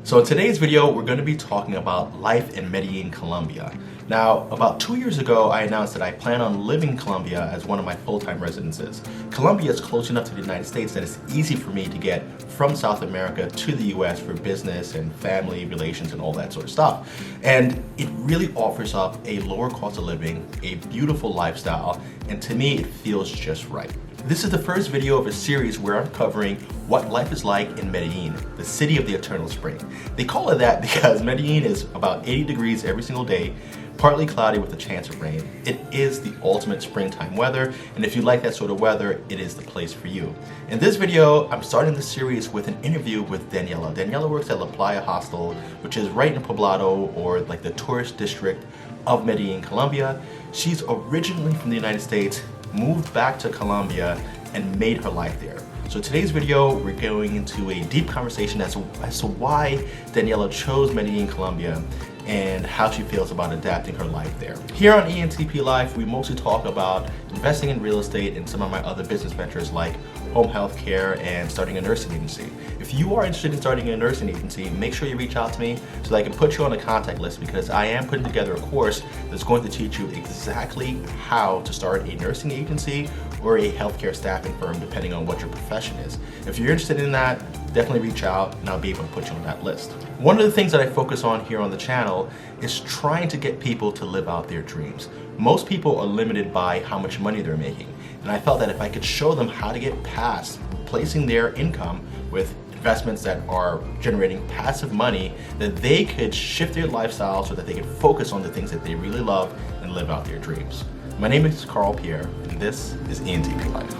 So in today's video, we're going to be talking about life in Medellin, Colombia. Now, about 2 years ago, I announced that I plan on living in Colombia as one of my full-time residences. Colombia is close enough to the United States that it's easy for me to get from South America to the US for business and family relations and all that sort of stuff. And it really offers up a lower cost of living, a beautiful lifestyle, and to me, it feels just right. This is the first video of a series where I'm covering what life is like in Medellin, the city of the eternal spring. They call it that because Medellin is about 80 degrees every single day, partly cloudy with a chance of rain. It is the ultimate springtime weather, and if you like that sort of weather, it is the place for you. In this video, I'm starting the series with an interview with Daniella. Daniella works at La Playa Hostel, which is right in Poblado, or like the tourist district of Medellin, Colombia. She's originally from the United States, moved back to Colombia, and made her life there. So today's video, we're going into a deep conversation as to why Daniella chose Medellin, Colombia, and how she feels about adapting her life there. Here on ENTP Life, we mostly talk about investing in real estate and some of my other business ventures like home health care and starting a nursing agency. If you are interested in starting a nursing agency, make sure you reach out to me so that I can put you on a contact list, because I am putting together a course that's going to teach you exactly how to start a nursing agency or a healthcare staffing firm, depending on what your profession is. If you're interested in that, definitely reach out and I'll be able to put you on that list. One of the things that I focus on here on the channel is trying to get people to live out their dreams. Most people are limited by how much money they're making, and I felt that if I could show them how to get past replacing their income with investments that are generating passive money, that they could shift their lifestyle so that they can focus on the things that they really love and live out their dreams. My name is Carl Pierre, and this is ENTP Life.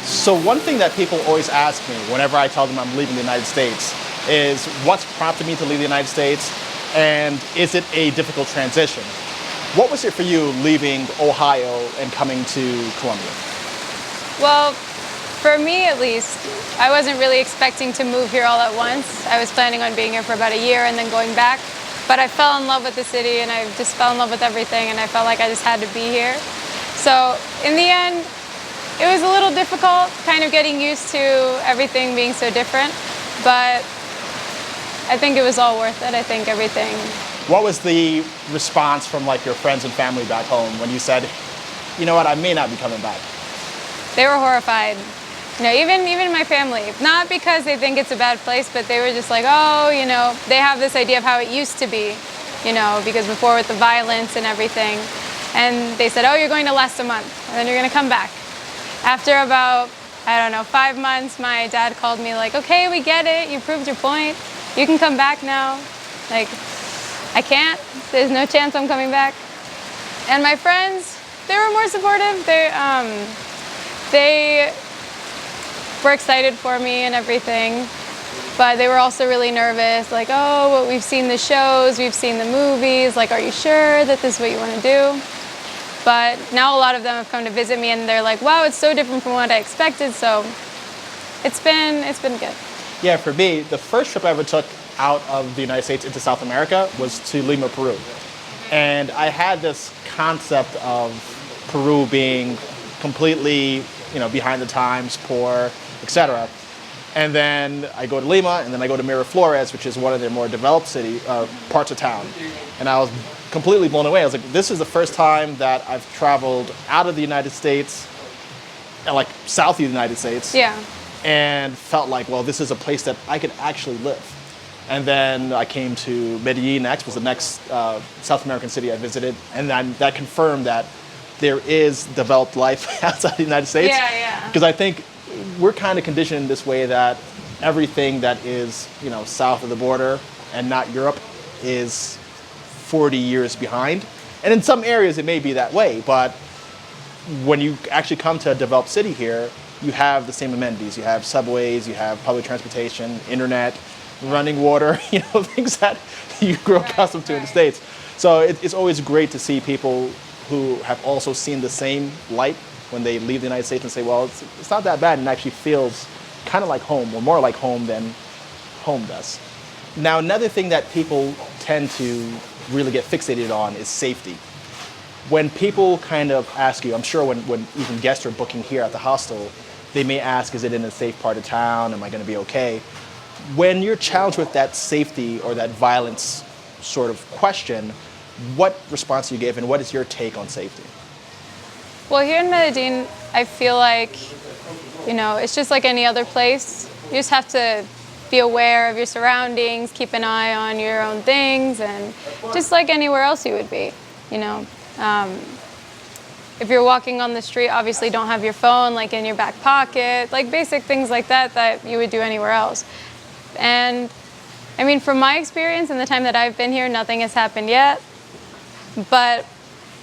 So one thing that people always ask me whenever I tell them I'm leaving the United States is what's prompted me to leave the United States, and is it a difficult transition? What was it for you leaving Ohio and coming to Colombia? Well, for me at least, I wasn't really expecting to move here all at once. I was planning on being here for about a year and then going back. But I fell in love with the city, and I just fell in love with everything, and I felt like I just had to be here. So in the end, it was a little difficult kind of getting used to everything being so different, but I think it was all worth it. I think everything. What was the response from like your friends and family back home when you said, you know what, I may not be coming back? They were horrified. You know, even my family, not because they think it's a bad place, but they were just like, oh, you know, they have this idea of how it used to be, you know, because before with the violence and everything. And they said, oh, you're going to last a month, and then you're going to come back. After about, I don't know, 5 months, my dad called me like, okay, we get it. You proved your point. You can come back now. Like, I can't. There's no chance I'm coming back. And my friends, they were more supportive. They were excited for me and everything, but they were also really nervous, like, oh, well, we've seen the shows, we've seen the movies, like, are you sure that this is what you want to do? But now a lot of them have come to visit me, and they're like, wow, it's so different from what I expected, so it's been good. Yeah, for me, the first trip I ever took out of the United States into South America was to Lima, Peru. And I had this concept of Peru being completely, you know, behind the times, poor, etc. And then I go to Lima, and then I go to Miraflores, which is one of their more developed parts of town. And I was completely blown away. I was like, this is the first time that I've traveled out of the United States, and like south of the United States. Yeah. And felt like, well, this is a place that I could actually live. And then I came to Medellin next, was the next South American city I visited, and then that confirmed that there is developed life outside the United States. Yeah, yeah. Because I think we're kind of conditioned in this way that everything that is, you know, south of the border and not Europe is 40 years behind. And in some areas it may be that way, but when you actually come to a developed city here, you have the same amenities. You have subways, you have public transportation, internet, running water, you know, things that you grow accustomed to in the States. So it's always great to see people who have also seen the same light when they leave the United States and say, well, it's not that bad, and actually feels kind of like home, or more like home than home does. Now, another thing that people tend to really get fixated on is safety. When people kind of ask you, I'm sure when even guests are booking here at the hostel, they may ask, is it in a safe part of town? Am I going to be okay? When you're challenged with that safety or that violence sort of question, what response do you give and what is your take on safety? Well, here in Medellin, I feel like, it's just like any other place. You just have to be aware of your surroundings, keep an eye on your own things, and just like anywhere else you would be, If you're walking on the street, obviously don't have your phone like in your back pocket, like basic things like that you would do anywhere else. And I mean, from my experience and the time that I've been here, nothing has happened yet, but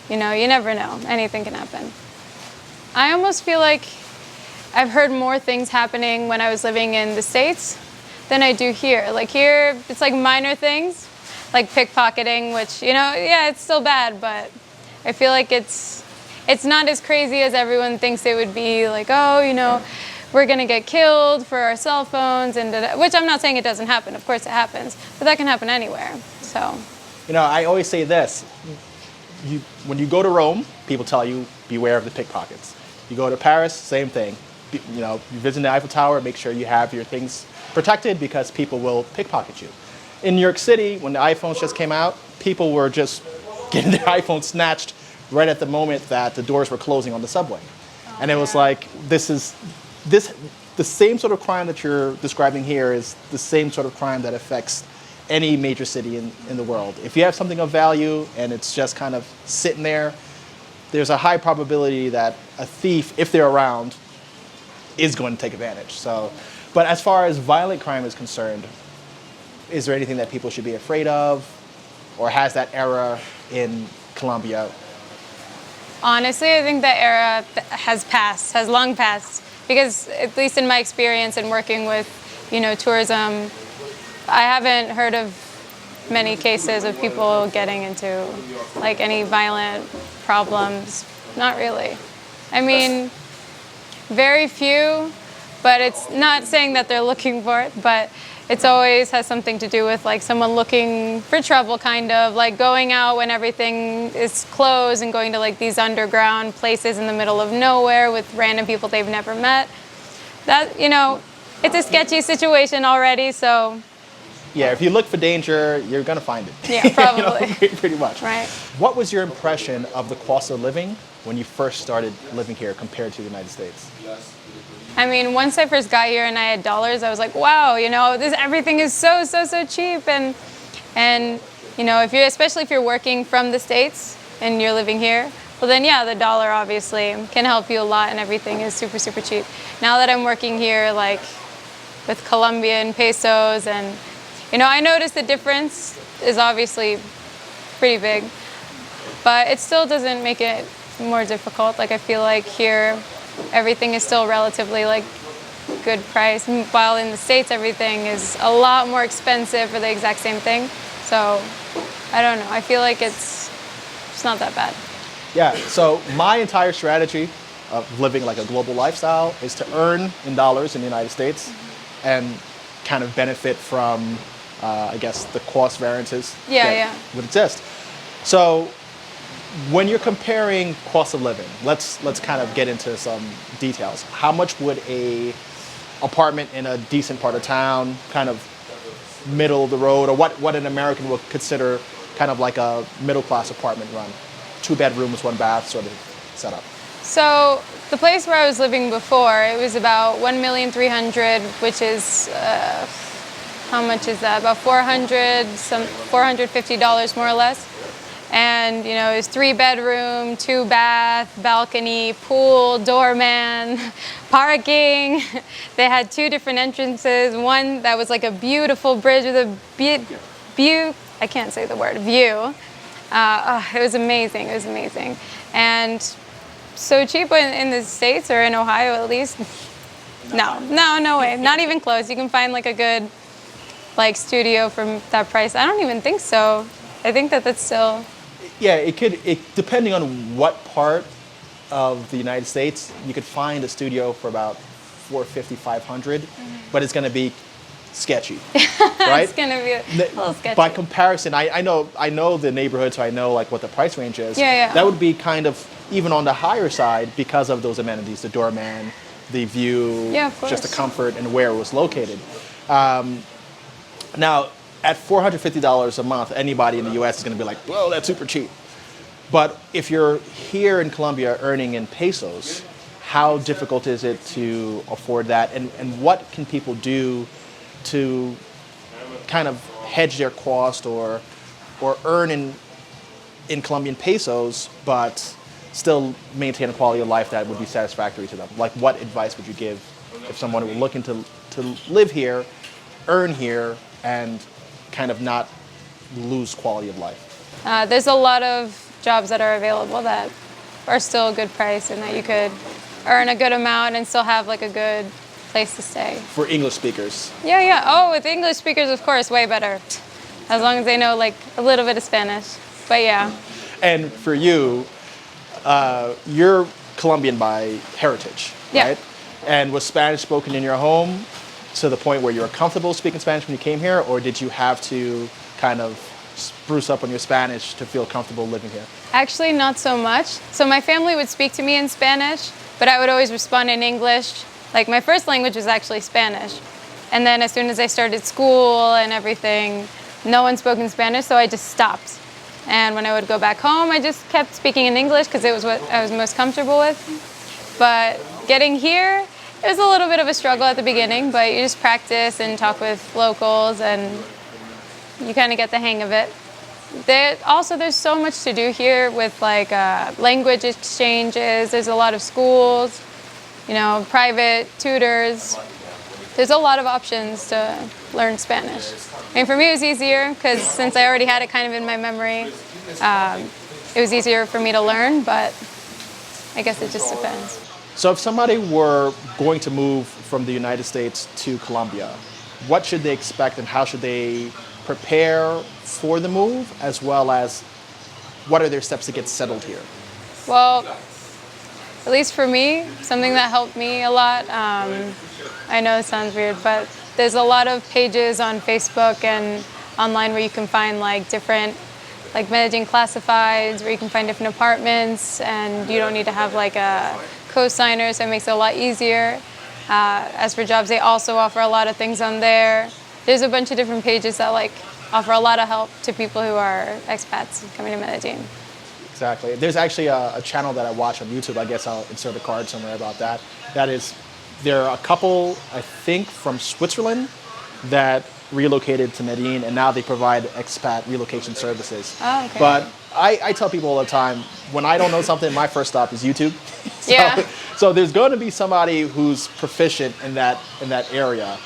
you never know. Anything can happen. I almost feel like I've heard more things happening when I was living in the States than I do here. Like here, it's like minor things, like pickpocketing, which, it's still bad, but I feel like it's not as crazy as everyone thinks it would be. Like, we're gonna get killed for our cell phones, and which I'm not saying it doesn't happen. Of course it happens, but that can happen anywhere. So, I always say this. When you go to Rome, people tell you, beware of the pickpockets. You go to Paris, same thing. You visit the Eiffel Tower, make sure you have your things protected because people will pickpocket you. In New York City, when the iPhones just came out, people were just getting their iPhones snatched right at the moment that the doors were closing on the subway. And it was like, the same sort of crime that you're describing here is the same sort of crime that affects any major city in the world. If you have something of value and it's just kind of sitting there, there's a high probability that a thief, if they're around, is going to take advantage. So, but as far as violent crime is concerned, is there anything that people should be afraid of? Or has that era in Colombia? Honestly, I think that era has long passed. Because at least in my experience in working with, tourism, I haven't heard of many cases of people getting into like any violent problems. Not really. I mean, very few, but it's not saying that they're looking for it, but it's always has something to do with like someone looking for trouble, kind of like going out when everything is closed and going to like these underground places in the middle of nowhere with random people they've never met. That, it's a sketchy situation already, so. Yeah, if you look for danger, you're going to find it. Yeah, probably. Pretty much. Right. What was your impression of the cost of living when you first started living here compared to the United States? I mean, once I first got here and I had dollars, I was like, wow, everything is so cheap. And especially if you're working from the States and you're living here, well then, yeah, the dollar obviously can help you a lot and everything is super cheap. Now that I'm working here, like with Colombian pesos and, I noticed the difference is obviously pretty big, but it still doesn't make it more difficult. Like I feel like here, everything is still relatively like good price, while in the States everything is a lot more expensive for the exact same thing. So I don't know. I feel like it's not that bad. Yeah. So my entire strategy of living like a global lifestyle is to earn in dollars in the United States and kind of benefit from, I guess, the cost variances that would exist. So when you're comparing cost of living, let's kind of get into some details. How much would a apartment in a decent part of town, kind of middle of the road, or what an American would consider kind of like a middle class apartment run? 2 bedrooms, 1 bath sort of setup. So the place where I was living before, it was about $1,300,000, which is how much is that? About $450 more or less. And it was 3 bedroom, 2 bath, balcony, pool, doorman, parking. They had 2 different entrances. One that was like a beautiful bridge with a view. I can't say the word view. It was amazing. It was amazing, and so cheap in the States or in Ohio at least. No way. Not even close. You can find like a good like studio from that price. I don't even think so. I think that's still. Yeah, it depending on what part of the United States, you could find a studio for about $450, $500, but it's going to be sketchy, right? It's going to be a little sketchy. By comparison, I know the neighborhood, so I know like what the price range is. Yeah. That would be kind of even on the higher side because of those amenities, the doorman, the view, yeah, of course. just the comfort and where it was located. Now, at $450 a month, anybody in the U.S. is going to be like, "Whoa, that's super cheap." But if you're here in Colombia earning in pesos, how difficult is it to afford that? And what can people do to kind of hedge their cost or earn in Colombian pesos, but still maintain a quality of life that would be satisfactory to them? Like, what advice would you give if someone were looking to live here, earn here, and kind of not lose quality of life? There's a lot of jobs that are available that are still a good price and that you could earn a good amount and still have like a good place to stay. For English speakers? Yeah. Oh, with English speakers, of course, way better. As long as they know like a little bit of Spanish. But yeah. And for you, you're Colombian by heritage, Yeah. right? And was Spanish spoken in your home to the point where you were comfortable speaking Spanish when you came here, or did you have to kind of spruce up on your Spanish to feel comfortable living here? Actually, not so much. So my family would speak to me in Spanish, but I would always respond in English. Like my first language was actually Spanish. And then as soon as I started school and everything, no one spoke in Spanish, so I just stopped. And when I would go back home, I just kept speaking in English because it was what I was most comfortable with. But getting here, it was a little bit of a struggle at the beginning, but you just practice and talk with locals and you kind of get the hang of it. There's so much to do here with like language exchanges. There's a lot of schools, private tutors. There's a lot of options to learn Spanish. I mean, for me it was easier because since I already had it kind of in my memory, it was easier for me to learn, but I guess it just depends. So if somebody were going to move from the United States to Colombia, what should they expect and how should they prepare for the move, as well as what are their steps to get settled here? Well, at least for me, something that helped me a lot, I know it sounds weird, but there's a lot of pages on Facebook and online where you can find like different like Medellin classifieds, where you can find different apartments and you don't need to have like a co-signer, so it makes it a lot easier. As for jobs, they also offer a lot of things on there. There's a bunch of different pages that like offer a lot of help to people who are expats coming to Medellin. Exactly. There's actually a channel that I watch on YouTube. I guess I'll insert a card somewhere about that. There are a couple, I think, from Switzerland that relocated to Medellin, and now they provide expat relocation services. Oh, okay. But I tell people all the time, when I don't know something, my first stop is YouTube. Yeah. So there's going to be somebody who's proficient in that area.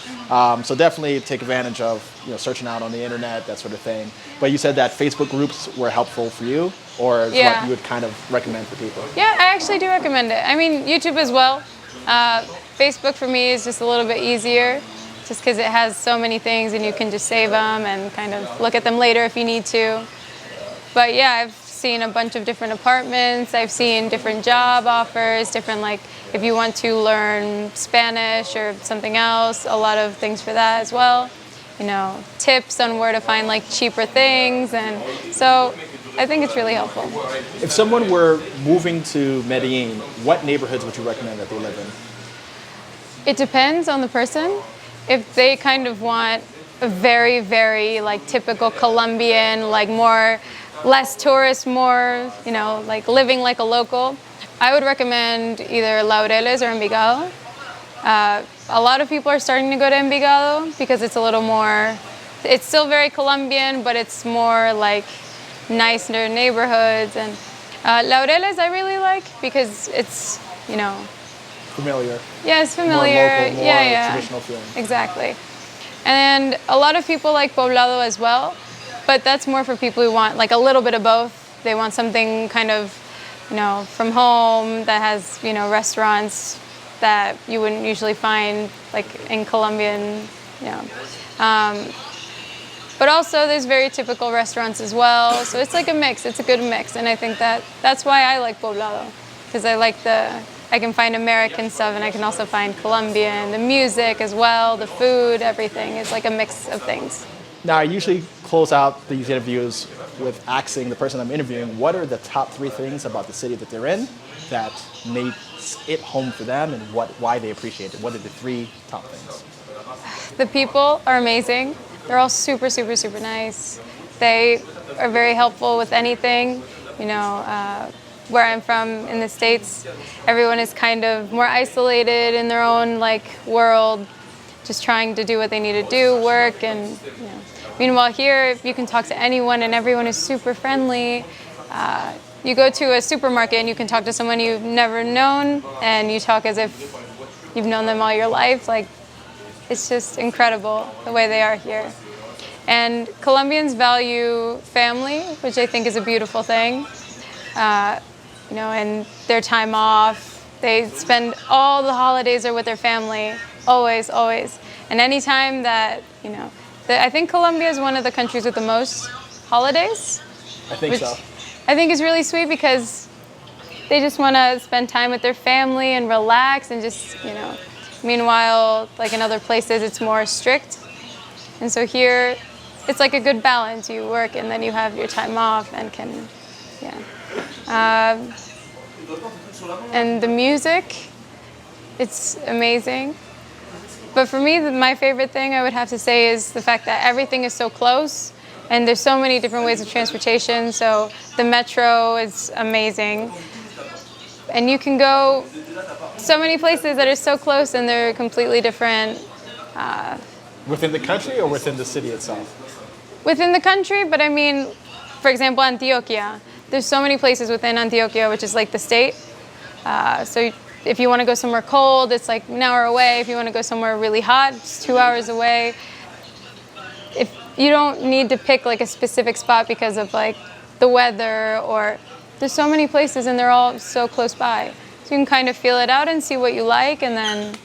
So definitely take advantage of searching out on the internet, that sort of thing. But you said that Facebook groups were helpful for you, or is what you would kind of recommend for people? Yeah, I actually do recommend it. I mean, YouTube as well. Facebook for me is just a little bit easier, just because it has so many things and you can just save them and kind of look at them later if you need to. But yeah, I've seen a bunch of different apartments. I've seen different job offers, different like if you want to learn Spanish or something else, a lot of things for that as well. Tips on where to find like cheaper things, and so I think it's really helpful. If someone were moving to Medellin, what neighborhoods would you recommend that they live in? It depends on the person. If they kind of want a very, very like typical Colombian, like less tourist, more, like living like a local, I would recommend either Laureles or Envigado. A lot of people are starting to go to Envigado because it's a little more, it's still very Colombian, but it's more like nicer neighborhoods. And Laureles I really like because it's, Familiar. Yeah, it's familiar. More local, more traditional feeling. Exactly. And a lot of people like Poblado as well, but that's more for people who want like a little bit of both. They want something kind of, from home that has, restaurants that you wouldn't usually find like in Colombian, But also there's very typical restaurants as well. So it's like a mix, it's a good mix. And I think that's why I like Poblado, because I can find American stuff and I can also find Colombian, the music as well, the food, everything. It's like a mix of things. Now, I usually close out these interviews with asking the person I'm interviewing, what are the top 3 things about the city that they're in that makes it home for them and why they appreciate it? What are the 3 top things? The people are amazing. They're all super, super, super nice. They are very helpful with anything. You know, where I'm from in the States, everyone is kind of more isolated in their own like world, just trying to do what they need to do, work, and you know. Meanwhile here, you can talk to anyone and everyone is super friendly. You go to a supermarket and you can talk to someone you've never known and you talk as if you've known them all your life. Like, it's just incredible the way they are here. And Colombians value family, which I think is a beautiful thing. You know, and their time off, they spend all the holidays are with their family, always, always. And any time that, you know, I think Colombia is one of the countries with the most holidays. I think so. I think is really sweet because they just want to spend time with their family and relax and just, you know. Meanwhile, like in other places, it's more strict. And so here, it's like a good balance. You work and then you have your time off and can, yeah. And the music, it's amazing. But for me, my favorite thing I would have to say is the fact that everything is so close and there's so many different ways of transportation. So the metro is amazing. And you can go so many places that are so close and they're completely different. Within the country or within the city itself? Within the country, but I mean, for example, Antioquia. There's so many places within Antioquia, which is like the state. So if you want to go somewhere cold, it's like an hour away. If you want to go somewhere really hot, it's 2 hours away. If you don't need to pick like a specific spot because of like the weather, or there's so many places and they're all so close by. So you can kind of feel it out and see what you like, and then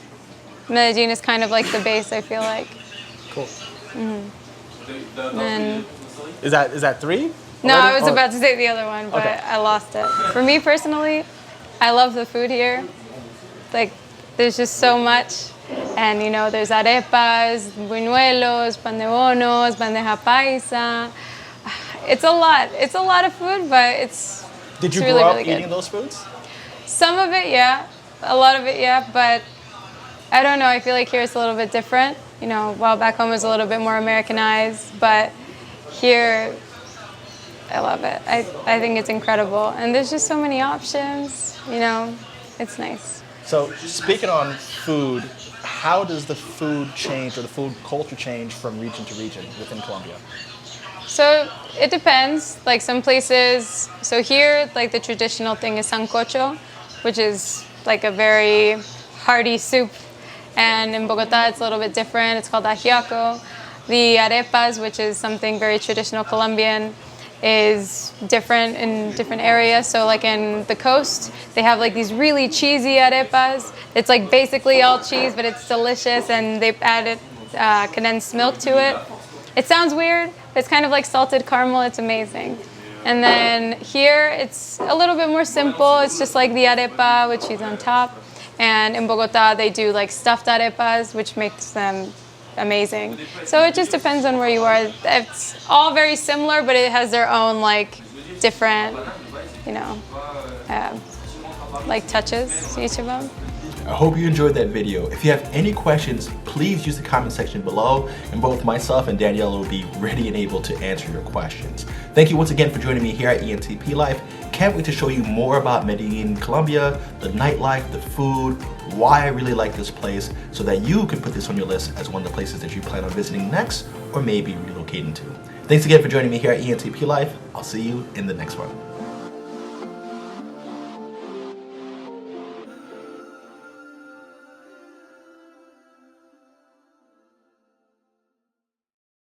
Medellin is kind of like the base, I feel like. Cool. Mm-hmm. And Is that three? no, already? I was about to say the other one, but Okay. I lost it. For me personally, I love the food here. Like, there's just so much. And, you know, there's arepas, buñuelos, pan de bonos, bandeja paisa. It's a lot. It's a lot of food, but it's Did you it's really, grow up really good. eating those foods? Some of it, yeah. A lot of it, yeah. But I don't know. I feel like here it's a little bit different. You know, while back home is a little bit more Americanized. But here, I love it. I think it's incredible. And there's just so many options. You know, it's nice. So speaking on food, how does the food change or the food culture change from region to region within Colombia? So it depends. Like some places, so here, like the traditional thing is sancocho, which is like a very hearty soup. And in Bogota, it's a little bit different. It's called ajiaco. The arepas, which is something very traditional Colombian, is different in different areas. So like in the coast, they have like these really cheesy arepas. It's like basically all cheese, but it's delicious, and they've added condensed milk to it. It sounds weird, but it's kind of like salted caramel. It's amazing. And then here, it's a little bit more simple. It's just like the arepa with cheese on top. And in Bogota, they do like stuffed arepas, which makes them amazing. So it just depends on where you are. It's all very similar, but it has their own like different, you know, like touches to each of them. I hope you enjoyed that video. If you have any questions, please use the comment section below, and both myself and Daniella will be ready and able to answer your questions. Thank you once again for joining me here at ENTP Life. Can't wait to show you more about Medellin, Colombia, the nightlife, the food, why I really like this place, so that you can put this on your list as one of the places that you plan on visiting next, or maybe relocating to. Thanks again for joining me here at ENTP Life. I'll see you in the next one.